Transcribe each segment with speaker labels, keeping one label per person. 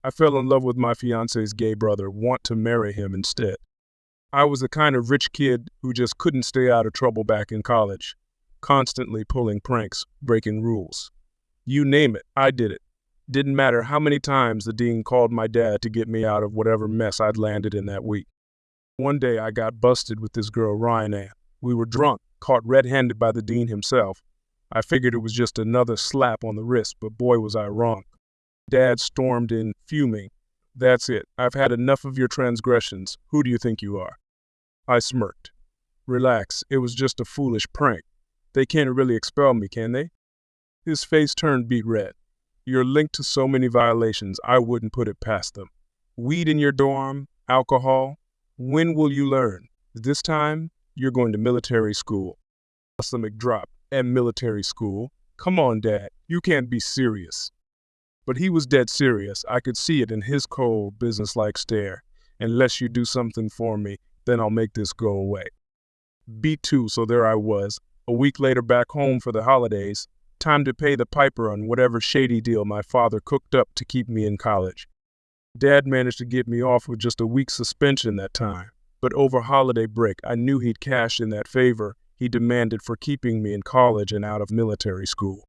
Speaker 1: I fell in love with my fiance's gay brother, want to marry him instead. I was the kind of rich kid who just couldn't stay out of trouble back in college, constantly pulling pranks, breaking rules. You name it, I did it. Didn't matter how many times the dean called my dad to get me out of whatever mess I'd landed in that week. One day I got busted with this girl, Ryan. We were drunk, caught red-handed by the dean himself. I figured it was just another slap on the wrist, but boy was I wrong. Dad stormed in, fuming. That's it. I've had enough of your transgressions. Who do you think you are? I smirked. Relax, it was just a foolish prank. They can't really expel me, can they? His face turned beet red. You're linked to so many violations, I wouldn't put it past them. Weed in your dorm, alcohol. When will you learn? This time, you're going to military school. A stomach drop. And military school. Come on, Dad, you can't be serious. But he was dead serious. I could see it in his cold, businesslike stare. Unless you do something for me, then I'll make this go away. Beat two, so there I was, a week later back home for the holidays. Time to pay the piper on whatever shady deal my father cooked up to keep me in college. Dad managed to get me off with just a week's suspension that time. But over holiday break, I knew he'd cash in that favor he demanded for keeping me in college and out of military school.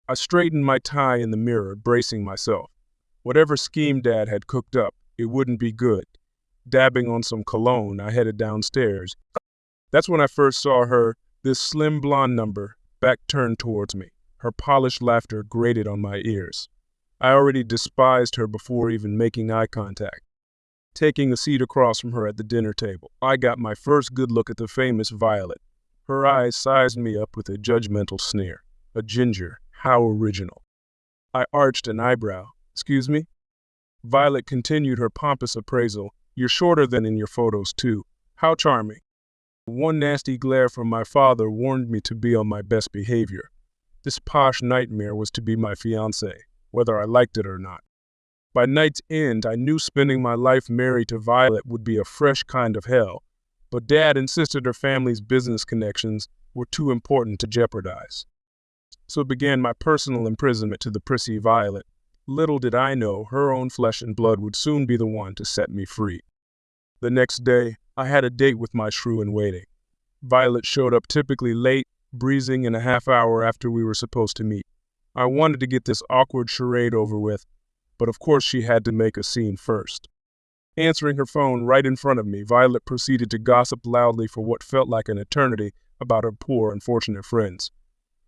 Speaker 1: I straightened my tie in the mirror, bracing myself. Whatever scheme Dad had cooked up, it wouldn't be good. Dabbing on some cologne, I headed downstairs. That's when I first saw her, this slim blonde number, back turned towards me. Her polished laughter grated on my ears. I already despised her before even making eye contact. Taking a seat across from her at the dinner table, I got my first good look at the famous Violet. Her eyes sized me up with a judgmental sneer. A ginger. How original. I arched an eyebrow. Excuse me? Violet continued her pompous appraisal. You're shorter than in your photos, too. How charming. One nasty glare from my father warned me to be on my best behavior. This posh nightmare was to be my fiancée, whether I liked it or not. By night's end, I knew spending my life married to Violet would be a fresh kind of hell, but Dad insisted her family's business connections were too important to jeopardize. So began my personal imprisonment to the prissy Violet. Little did I know her own flesh and blood would soon be the one to set me free. The next day, I had a date with my shrew-in-waiting. Violet showed up typically late, breezing in a half hour after we were supposed to meet. I wanted to get this awkward charade over with, but of course she had to make a scene first. Answering her phone right in front of me, Violet proceeded to gossip loudly for what felt like an eternity about her poor, unfortunate friends.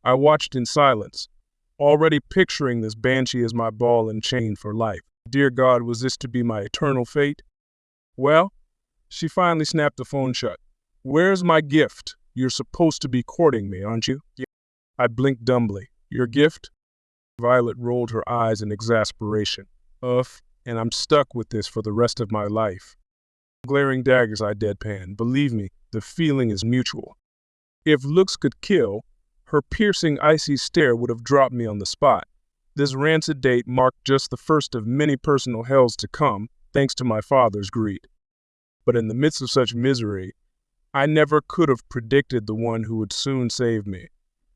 Speaker 1: I watched in silence, already picturing this banshee as my ball and chain for life. Dear God, was this to be my eternal fate? Well, she finally snapped the phone shut. Where's my gift? You're supposed to be courting me, aren't you? I blinked dumbly. Your gift? Violet rolled her eyes in exasperation. And I'm stuck with this for the rest of my life. Glaring daggers, I deadpanned. Believe me, the feeling is mutual. If looks could kill, her piercing, icy stare would have dropped me on the spot. This rancid date marked just the first of many personal hells to come, thanks to my father's greed. But in the midst of such misery, I never could have predicted the one who would soon save me.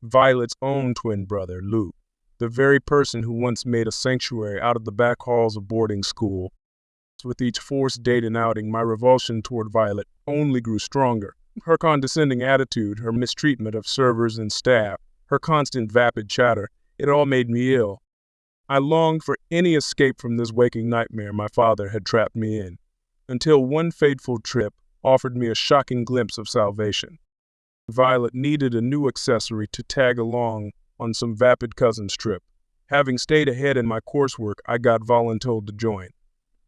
Speaker 1: Violet's own twin brother, Lou. The very person who once made a sanctuary out of the back halls of boarding school. With each forced date and outing, my revulsion toward Violet only grew stronger. Her condescending attitude, her mistreatment of servers and staff, her constant vapid chatter, it all made me ill. I longed for any escape from this waking nightmare my father had trapped me in, until one fateful trip offered me a shocking glimpse of salvation. Violet needed a new accessory to tag along on some vapid cousin's trip. Having stayed ahead in my coursework, I got voluntold to join.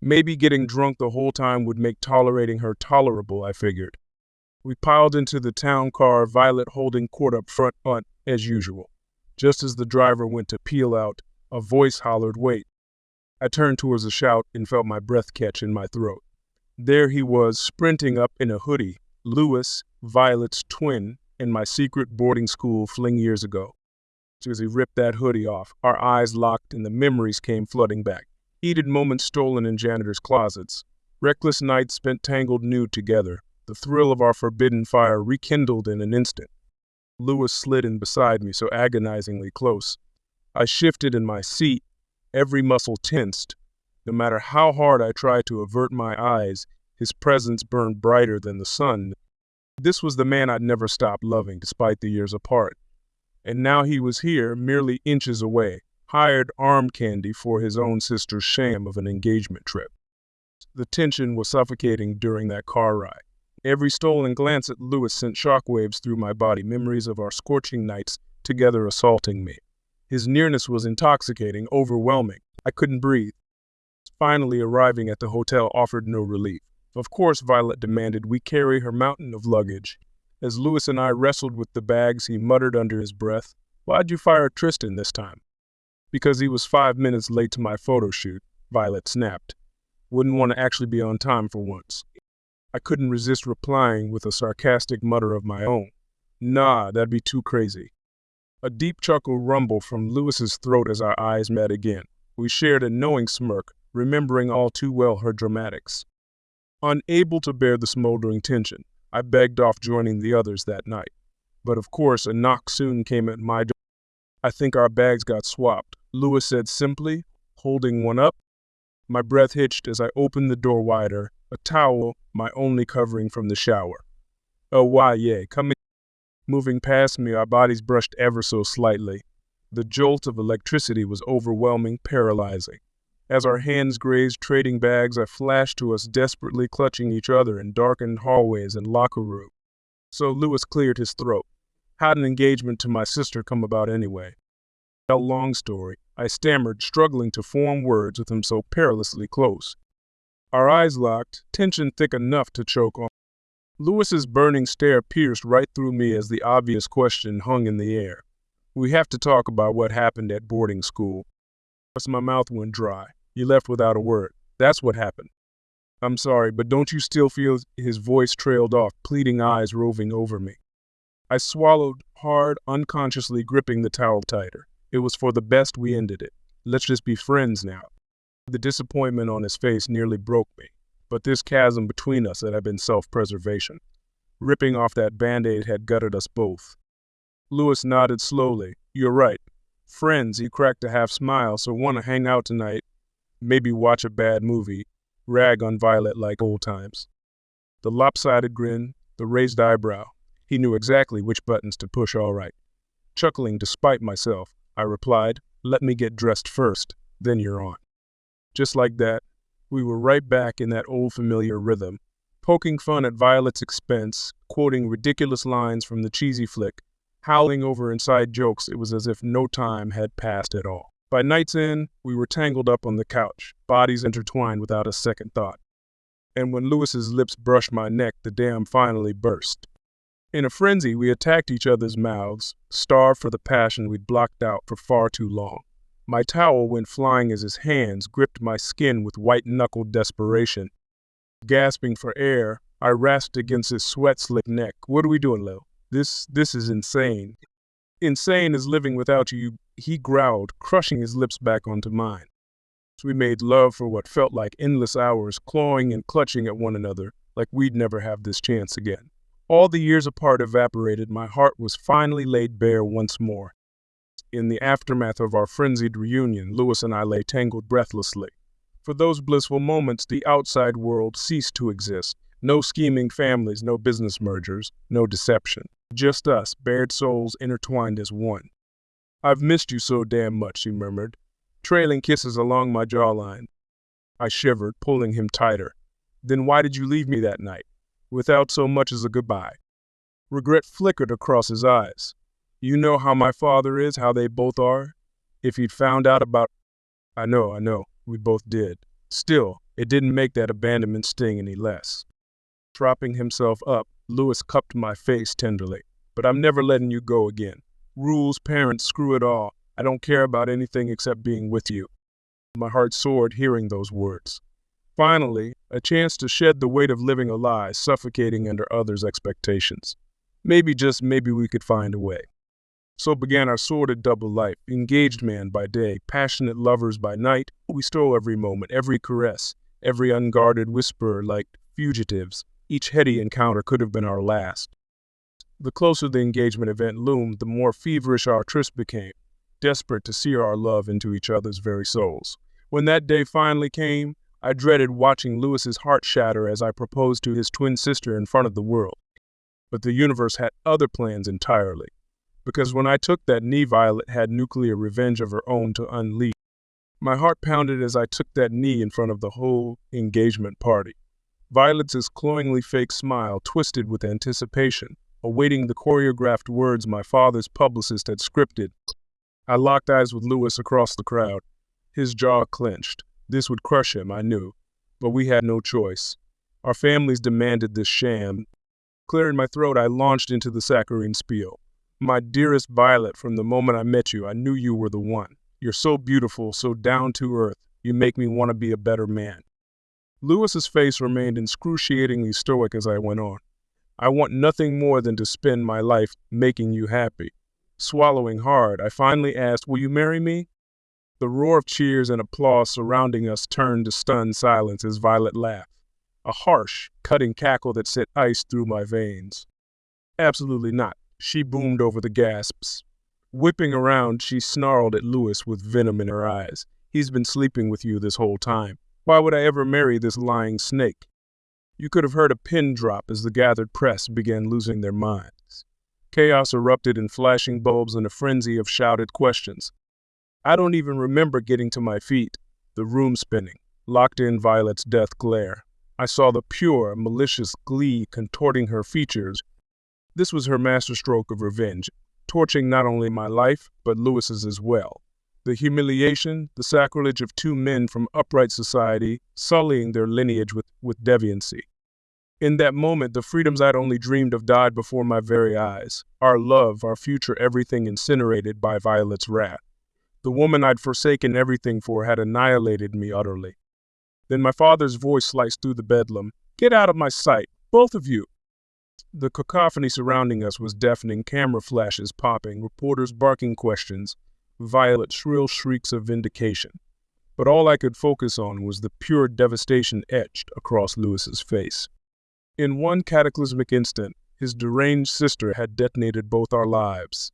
Speaker 1: Maybe getting drunk the whole time would make tolerating her tolerable, I figured. We piled into the town car, Violet holding court up front as usual. Just as the driver went to peel out, a voice hollered, "Wait." I turned towards the shout and felt my breath catch in my throat. There he was, sprinting up in a hoodie, Lewis, Violet's twin, in my secret boarding school fling years ago. As he ripped that hoodie off, our eyes locked and the memories came flooding back. Heated moments stolen in janitor's closets. Reckless nights spent tangled nude together. The thrill of our forbidden fire rekindled in an instant. Lewis slid in beside me, so agonizingly close. I shifted in my seat, every muscle tensed. No matter how hard I tried to avert my eyes, his presence burned brighter than the sun. This was the man I'd never stopped loving despite the years apart. And now he was here, merely inches away, hired arm candy for his own sister's sham of an engagement trip. The tension was suffocating during that car ride. Every stolen glance at Lewis sent shockwaves through my body, memories of our scorching nights together assaulting me. His nearness was intoxicating, overwhelming. I couldn't breathe. Finally arriving at the hotel offered no relief. Of course, Violet demanded we carry her mountain of luggage. As Lewis and I wrestled with the bags, he muttered under his breath, "Why'd you fire Tristan this time?" "Because he was 5 minutes late to my photo shoot," Violet snapped. "Wouldn't want to actually be on time for once." I couldn't resist replying with a sarcastic mutter of my own. "Nah, that'd be too crazy." A deep chuckle rumbled from Lewis's throat as our eyes met again. We shared a knowing smirk, remembering all too well her dramatics. Unable to bear the smoldering tension, I begged off joining the others that night. But of course, a knock soon came at my door. "I think our bags got swapped," Lewis said simply, holding one up. My breath hitched as I opened the door wider, a towel, my only covering from the shower. "Oh, why, yeah, come in." Moving past me, our bodies brushed ever so slightly. The jolt of electricity was overwhelming, paralyzing. As our hands grazed trading bags, I flashed to us desperately clutching each other in darkened hallways and locker rooms. So Lewis cleared his throat. "How'd an engagement to my sister come about anyway?" "A long story," I stammered, struggling to form words with him so perilously close. Our eyes locked, tension thick enough to choke on. Lewis's burning stare pierced right through me as the obvious question hung in the air. "We have to talk about what happened at boarding school." My mouth went dry. "You left without a word. That's what happened." "I'm sorry, but don't you still feel—" His voice trailed off, pleading eyes roving over me. I swallowed hard, unconsciously gripping the towel tighter. It was for the best we ended it. Let's just be friends now. The disappointment on his face nearly broke me. But this chasm between us had been self-preservation. Ripping off that Band-Aid had gutted us both. Lewis nodded slowly. "You're right. Friends," he cracked a half smile, "so wanna hang out tonight? Maybe watch a bad movie, rag on Violet like old times." The lopsided grin, the raised eyebrow. He knew exactly which buttons to push all right. Chuckling despite myself, I replied, "Let me get dressed first, then you're on." Just like that, we were right back in that old familiar rhythm, poking fun at Violet's expense, quoting ridiculous lines from the cheesy flick, howling over inside jokes. It was as if no time had passed at all. By night's end, we were tangled up on the couch, bodies intertwined without a second thought. And when Lewis's lips brushed my neck, the dam finally burst. In a frenzy, we attacked each other's mouths, starved for the passion we'd blocked out for far too long. My towel went flying as his hands gripped my skin with white-knuckled desperation. Gasping for air, I rasped against his sweat-slicked neck. "What are we doing, Lil? This is insane." "Insane as living without you," he growled, crushing his lips back onto mine. We made love for what felt like endless hours, clawing and clutching at one another, like we'd never have this chance again. All the years apart evaporated. My heart was finally laid bare once more. In the aftermath of our frenzied reunion, Lewis and I lay tangled breathlessly. For those blissful moments, the outside world ceased to exist. No scheming families, no business mergers, no deception. Just us, bared souls intertwined as one. "I've missed you so damn much," he murmured, trailing kisses along my jawline. I shivered, pulling him tighter. "Then why did you leave me that night, without so much as a goodbye?" Regret flickered across his eyes. "You know how my father is, how they both are. If he'd found out about—" I know, we both did. Still, it didn't make that abandonment sting any less. Propping himself up, Lewis cupped my face tenderly. "But I'm never letting you go again. Rules, parents, screw it all. I don't care about anything except being with you." My heart soared hearing those words. Finally, a chance to shed the weight of living a lie, suffocating under others' expectations. Maybe, just maybe, we could find a way. So began our sordid double life, engaged man by day, passionate lovers by night. We stole every moment, every caress, every unguarded whisper like fugitives. Each heady encounter could have been our last. The closer the engagement event loomed, the more feverish our tryst became, desperate to sear our love into each other's very souls. When that day finally came, I dreaded watching Lewis's heart shatter as I proposed to his twin sister in front of the world. But the universe had other plans entirely. Because when I took that knee, Violet had nuclear revenge of her own to unleash. My heart pounded as I took that knee in front of the whole engagement party. Violet's cloyingly fake smile twisted with anticipation, awaiting the choreographed words my father's publicist had scripted. I locked eyes with Lewis across the crowd. His jaw clenched. This would crush him, I knew. But we had no choice. Our families demanded this sham. Clearing my throat, I launched into the saccharine spiel. My dearest Violet, from the moment I met you, I knew you were the one. You're so beautiful, so down to earth. You make me want to be a better man. Lewis's face remained excruciatingly stoic as I went on. I want nothing more than to spend my life making you happy. Swallowing hard, I finally asked, will you marry me? The roar of cheers and applause surrounding us turned to stunned silence as Violet laughed. A harsh, cutting cackle that sent ice through my veins. Absolutely not, she boomed over the gasps. Whipping around, she snarled at Lewis with venom in her eyes. He's been sleeping with you this whole time. Why would I ever marry this lying snake? You could have heard a pin drop as the gathered press began losing their minds. Chaos erupted in flashing bulbs and a frenzy of shouted questions. I don't even remember getting to my feet, the room spinning, locked in Violet's death glare. I saw the pure, malicious glee contorting her features. This was her masterstroke of revenge, torching not only my life, but Lewis's as well. The humiliation, the sacrilege of two men from upright society, sullying their lineage with deviancy. In that moment, the freedoms I'd only dreamed of died before my very eyes. Our love, our future, everything incinerated by Violet's wrath. The woman I'd forsaken everything for had annihilated me utterly. Then my father's voice sliced through the bedlam. Get out of my sight, both of you! The cacophony surrounding us was deafening, camera flashes popping, reporters barking questions, Violet's shrill shrieks of vindication. But all I could focus on was the pure devastation etched across Lewis's face. In one cataclysmic instant, his deranged sister had detonated both our lives.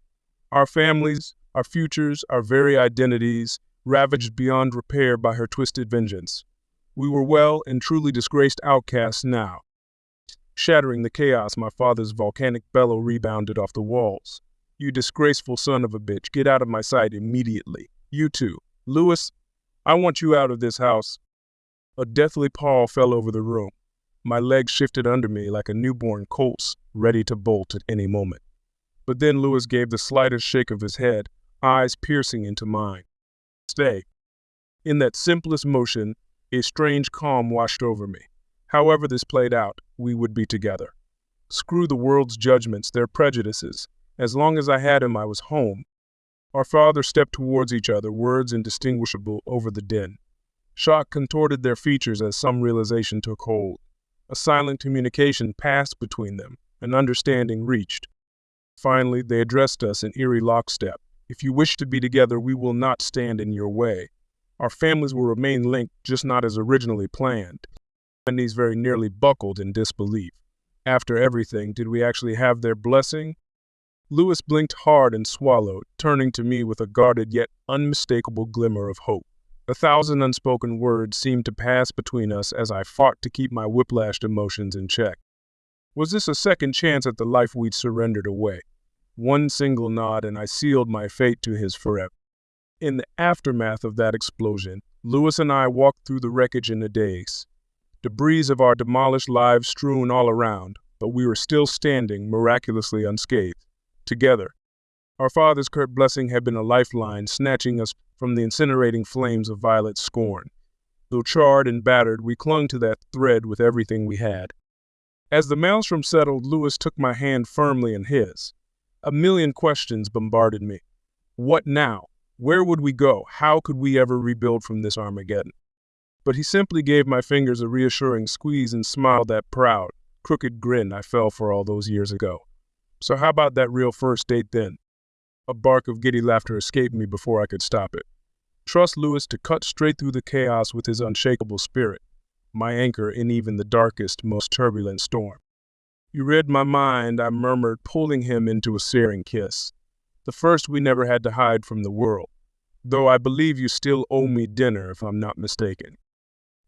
Speaker 1: Our families, our futures, our very identities, ravaged beyond repair by her twisted vengeance. We were well and truly disgraced outcasts now. Shattering the chaos, my father's volcanic bellow rebounded off the walls. You disgraceful son of a bitch, get out of my sight immediately. You too. Lewis, I want you out of this house. A deathly pall fell over the room. My legs shifted under me like a newborn colt's, ready to bolt at any moment. But then Lewis gave the slightest shake of his head, eyes piercing into mine. Stay. In that simplest motion, a strange calm washed over me. However this played out, we would be together. Screw the world's judgments, their prejudices. As long as I had him, I was home. Our fathers stepped towards each other, words indistinguishable over the din. Shock contorted their features as some realization took hold. A silent communication passed between them, an understanding reached. Finally, they addressed us in eerie lockstep. If you wish to be together, we will not stand in your way. Our families will remain linked, just not as originally planned. And these very nearly buckled in disbelief. After everything, did we actually have their blessing? Lewis blinked hard and swallowed, turning to me with a guarded yet unmistakable glimmer of hope. 1,000 unspoken words seemed to pass between us as I fought to keep my whiplashed emotions in check. Was this a second chance at the life we'd surrendered away? One single nod and I sealed my fate to his forever. In the aftermath of that explosion, Lewis and I walked through the wreckage in a daze. Debris of our demolished lives strewn all around, but we were still standing, miraculously unscathed. Together. Our father's curt blessing had been a lifeline, snatching us from the incinerating flames of Violet's scorn. Though charred and battered, we clung to that thread with everything we had. As the maelstrom settled, Lewis took my hand firmly in his. A million questions bombarded me. What now? Where would we go? How could we ever rebuild from this Armageddon? But he simply gave my fingers a reassuring squeeze and smiled that proud, crooked grin I fell for all those years ago. So how about that real first date then? A bark of giddy laughter escaped me before I could stop it. Trust Lewis to cut straight through the chaos with his unshakable spirit, my anchor in even the darkest, most turbulent storm. You read my mind, I murmured, pulling him into a searing kiss. The first we never had to hide from the world. though I believe you still owe me dinner if I'm not mistaken."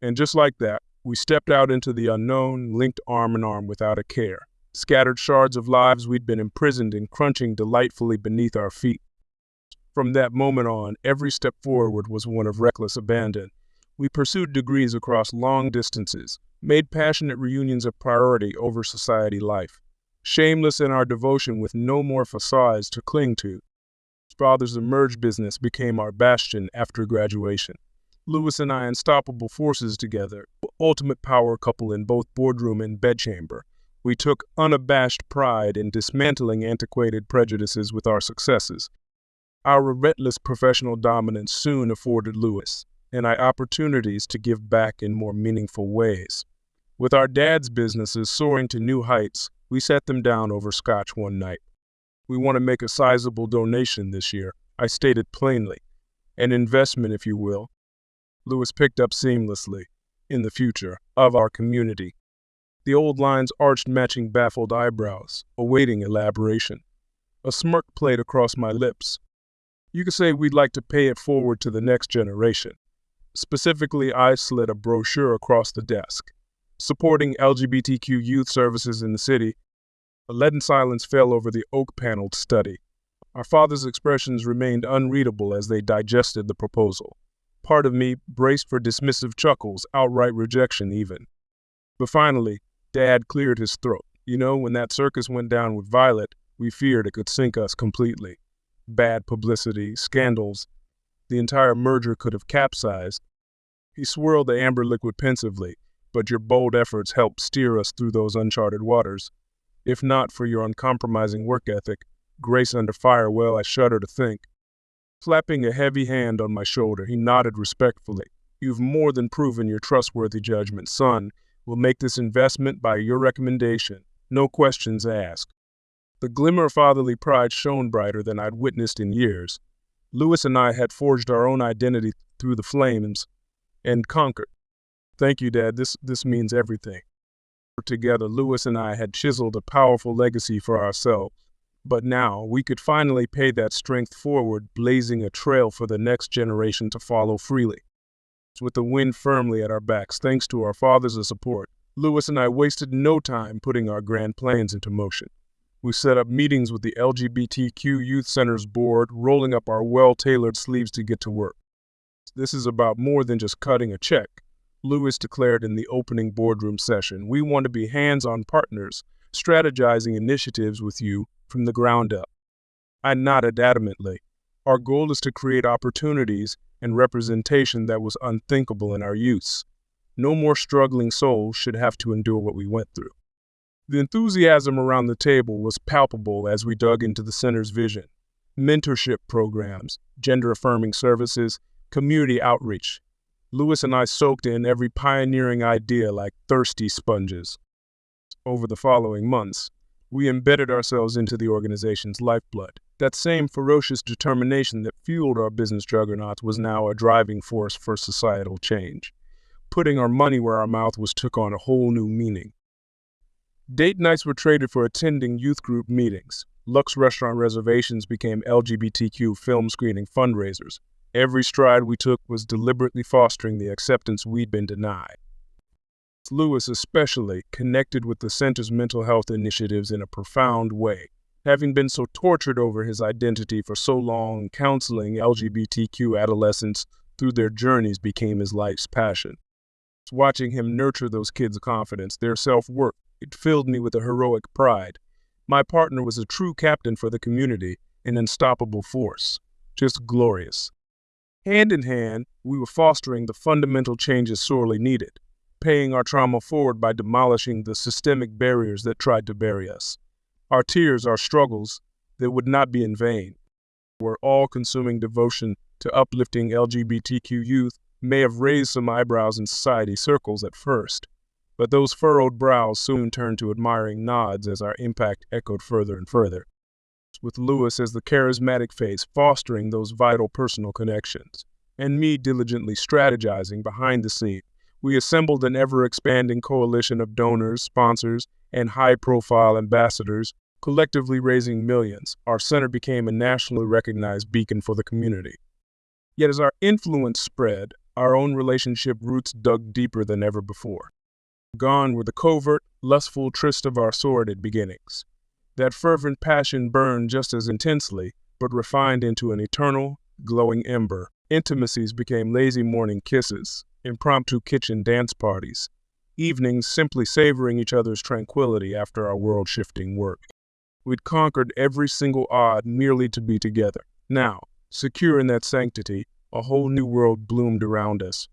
Speaker 1: And just like that, we stepped out into the unknown, linked arm in arm without a care. Scattered shards of lives we'd been imprisoned in crunching delightfully beneath our feet. From that moment on, every step forward was one of reckless abandon. We pursued degrees across long distances, made passionate reunions a priority over society life, shameless in our devotion with no more facades to cling to. Father's emerge business became our bastion after graduation. Lewis and I unstoppable forces together, ultimate power couple in both boardroom and bedchamber. We took unabashed pride in dismantling antiquated prejudices with our successes. Our relentless professional dominance soon afforded Lewis and I opportunities to give back in more meaningful ways. With our dad's businesses soaring to new heights, we sat them down over scotch one night. "We want to make a sizable donation this year," I stated plainly. "An investment, if you will." Lewis picked up seamlessly. "In the future of our community." The old lines arched, matching baffled eyebrows, awaiting elaboration. A smirk played across my lips. "You could say we'd like to pay it forward to the next generation." Specifically, I slid a brochure across the desk. "Supporting LGBTQ youth services in the city." A leaden silence fell over the oak-paneled study. Our father's expressions remained unreadable as they digested the proposal. Part of me braced for dismissive chuckles, outright rejection even. But finally, Dad cleared his throat. "You know, when that circus went down with Violet, we feared it could sink us completely. Bad publicity, scandals. The entire merger could have capsized." He swirled the amber liquid pensively. "But your bold efforts helped steer us through those uncharted waters. If not for your uncompromising work ethic, grace under fire, well, I shudder to think." Slapping a heavy hand on my shoulder, he nodded respectfully. "You've more than proven your trustworthy judgment, son. We'll make this investment by your recommendation. No questions asked." The glimmer of fatherly pride shone brighter than I'd witnessed in years. Lewis and I had forged our own identity through the flames and conquered. "Thank you, Dad. This means everything." Together, Lewis and I had chiseled a powerful legacy for ourselves. But now, we could finally pay that strength forward, blazing a trail for the next generation to follow freely. With the wind firmly at our backs, thanks to our father's support, Lewis and I wasted no time putting our grand plans into motion. We set up meetings with the LGBTQ Youth Center's board, rolling up our well-tailored sleeves to get to work. "This is about more than just cutting a check," Lewis declared in the opening boardroom session. "We want to be hands-on partners, strategizing initiatives with you from the ground up." I nodded adamantly. "Our goal is to create opportunities and representation that was unthinkable in our youth. No more struggling souls should have to endure what we went through." The enthusiasm around the table was palpable as we dug into the center's vision. Mentorship programs, gender-affirming services, community outreach. Lewis and I soaked in every pioneering idea like thirsty sponges. Over the following months, we embedded ourselves into the organization's lifeblood. That same ferocious determination that fueled our business juggernauts was now a driving force for societal change. Putting our money where our mouth was took on a whole new meaning. Date nights were traded for attending youth group meetings. Luxe restaurant reservations became LGBTQ film screening fundraisers. Every stride we took was deliberately fostering the acceptance we'd been denied. Lewis especially connected with the center's mental health initiatives in a profound way. Having been so tortured over his identity for so long, counseling LGBTQ adolescents through their journeys became his life's passion. Watching him nurture those kids' confidence, their self-worth, it filled me with a heroic pride. My partner was a true captain for the community, an unstoppable force. Just glorious. Hand in hand, we were fostering the fundamental changes sorely needed, paying our trauma forward by demolishing the systemic barriers that tried to bury us. Our tears, our struggles, they would not be in vain. Our all-consuming devotion to uplifting LGBTQ youth may have raised some eyebrows in society circles at first, but those furrowed brows soon turned to admiring nods as our impact echoed further and further. With Lewis as the charismatic face fostering those vital personal connections, and me diligently strategizing behind the scene, we assembled an ever-expanding coalition of donors, sponsors, and high-profile ambassadors, collectively raising millions. Our center became a nationally recognized beacon for the community. Yet as our influence spread, our own relationship roots dug deeper than ever before. Gone were the covert, lustful tryst of our sordid beginnings. That fervent passion burned just as intensely, but refined into an eternal, glowing ember. Intimacies became lazy morning kisses, impromptu kitchen dance parties, evenings simply savoring each other's tranquility after our world-shifting work. We'd conquered every single odd merely to be together. Now, secure in that sanctity, a whole new world bloomed around us.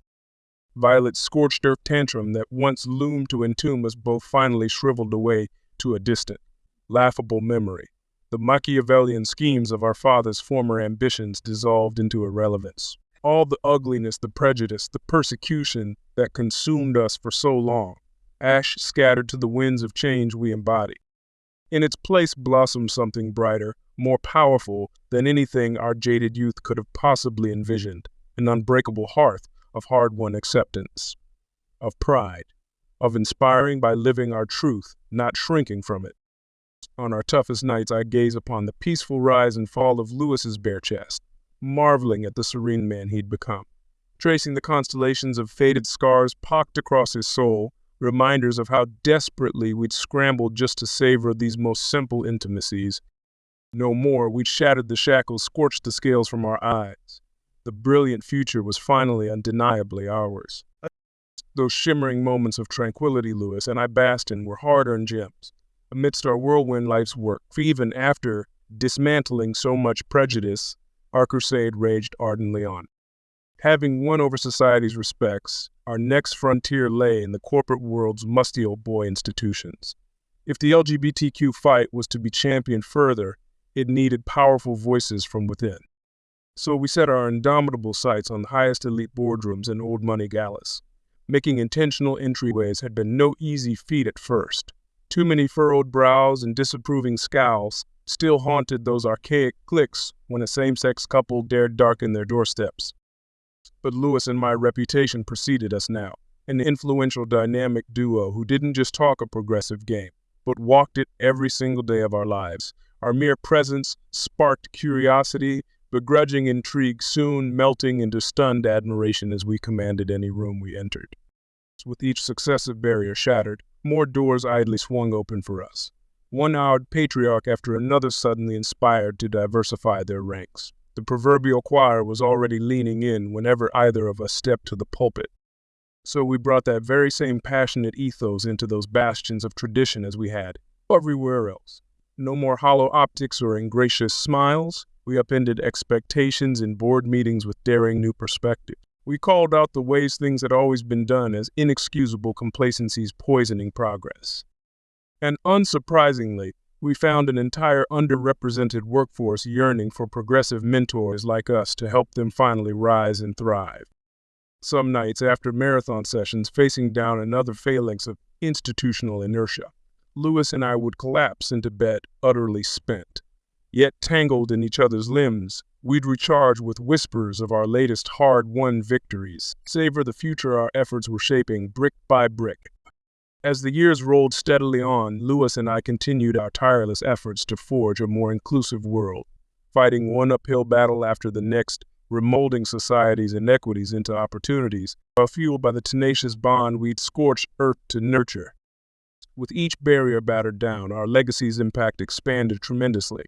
Speaker 1: Violet's scorched earth tantrum that once loomed to entomb us both finally shriveled away to a distant, laughable memory. The Machiavellian schemes of our father's former ambitions dissolved into irrelevance. All the ugliness, the prejudice, the persecution that consumed us for so long, ash scattered to the winds of change we embodied. In its place blossomed something brighter, more powerful than anything our jaded youth could have possibly envisioned, an unbreakable hearth of hard-won acceptance, of pride, of inspiring by living our truth, not shrinking from it. On our toughest nights, I gaze upon the peaceful rise and fall of Lewis's bare chest, marveling at the serene man he'd become, tracing the constellations of faded scars pocked across his soul, reminders of how desperately we'd scrambled just to savor these most simple intimacies. No more, we'd shattered the shackles, scorched the scales from our eyes. The brilliant future was finally undeniably ours. Those shimmering moments of tranquility, Lewis and I basked in, were hard-earned gems. Amidst our whirlwind life's work, for even after dismantling so much prejudice, our crusade raged ardently on. Having won over society's respects, our next frontier lay in the corporate world's musty old boy institutions. If the LGBTQ fight was to be championed further, it needed powerful voices from within. So we set our indomitable sights on the highest elite boardrooms and old money galas. Making intentional entryways had been no easy feat at first. Too many furrowed brows and disapproving scowls still haunted those archaic cliques when a same-sex couple dared darken their doorsteps. But Lewis and my reputation preceded us now, an influential dynamic duo who didn't just talk a progressive game, but walked it every single day of our lives. Our mere presence sparked curiosity, begrudging intrigue soon melting into stunned admiration as we commanded any room we entered. With each successive barrier shattered, more doors idly swung open for us. One-hour patriarch after another suddenly inspired to diversify their ranks. The proverbial choir was already leaning in whenever either of us stepped to the pulpit. So we brought that very same passionate ethos into those bastions of tradition as we had everywhere else. No more hollow optics or ingracious smiles. We upended expectations in board meetings with daring new perspectives. We called out the ways things had always been done as inexcusable complacencies poisoning progress. And unsurprisingly, we found an entire underrepresented workforce yearning for progressive mentors like us to help them finally rise and thrive. Some nights after marathon sessions facing down another phalanx of institutional inertia, Lewis and I would collapse into bed utterly spent. Yet tangled in each other's limbs, we'd recharge with whispers of our latest hard-won victories, savor the future our efforts were shaping brick by brick. As the years rolled steadily on, Lewis and I continued our tireless efforts to forge a more inclusive world, fighting one uphill battle after the next, remolding society's inequities into opportunities, while fueled by the tenacious bond we'd scorched earth to nurture. With each barrier battered down, our legacy's impact expanded tremendously.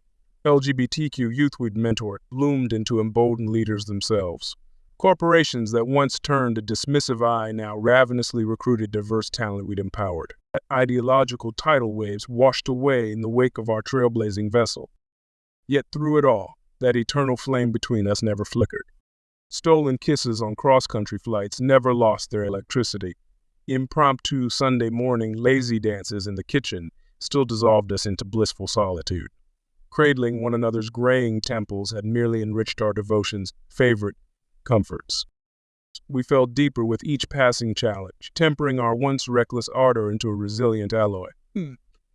Speaker 1: LGBTQ youth we'd mentored bloomed into emboldened leaders themselves. Corporations that once turned a dismissive eye now ravenously recruited diverse talent we'd empowered. Ideological tidal waves washed away in the wake of our trailblazing vessel. Yet through it all, that eternal flame between us never flickered. Stolen kisses on cross-country flights never lost their electricity. Impromptu Sunday morning lazy dances in the kitchen still dissolved us into blissful solitude. Cradling one another's graying temples had merely enriched our devotion's favorite comforts. We fell deeper with each passing challenge, tempering our once reckless ardor into a resilient alloy.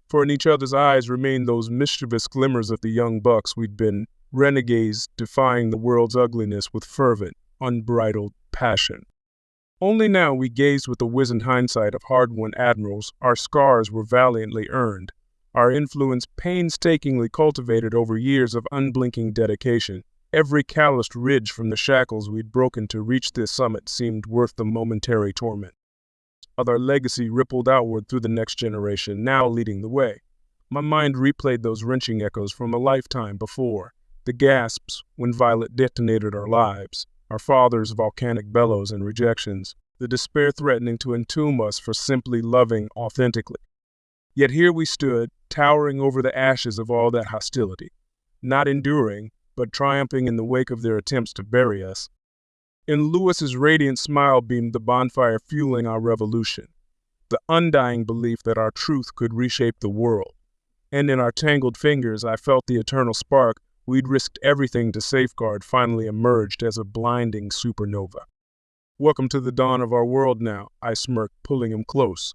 Speaker 1: For in each other's eyes remained those mischievous glimmers of the young bucks we'd been, renegades defying the world's ugliness with fervent, unbridled passion. Only now we gazed with the wizened hindsight of hard-won admirals. Our scars were valiantly earned, our influence painstakingly cultivated over years of unblinking dedication. Every calloused ridge from the shackles we'd broken to reach this summit seemed worth the momentary torment. Our legacy rippled outward through the next generation, now leading the way. My mind replayed those wrenching echoes from a lifetime before, the gasps when Violet detonated our lives, our father's volcanic bellows and rejections, the despair threatening to entomb us for simply loving authentically. Yet here we stood, towering over the ashes of all that hostility, not enduring, but triumphing in the wake of their attempts to bury us. In Lewis's radiant smile beamed the bonfire fueling our revolution, the undying belief that our truth could reshape the world. And in our tangled fingers, I felt the eternal spark we'd risked everything to safeguard finally emerged as a blinding supernova. "Welcome to the dawn of our world now," I smirked, pulling him close.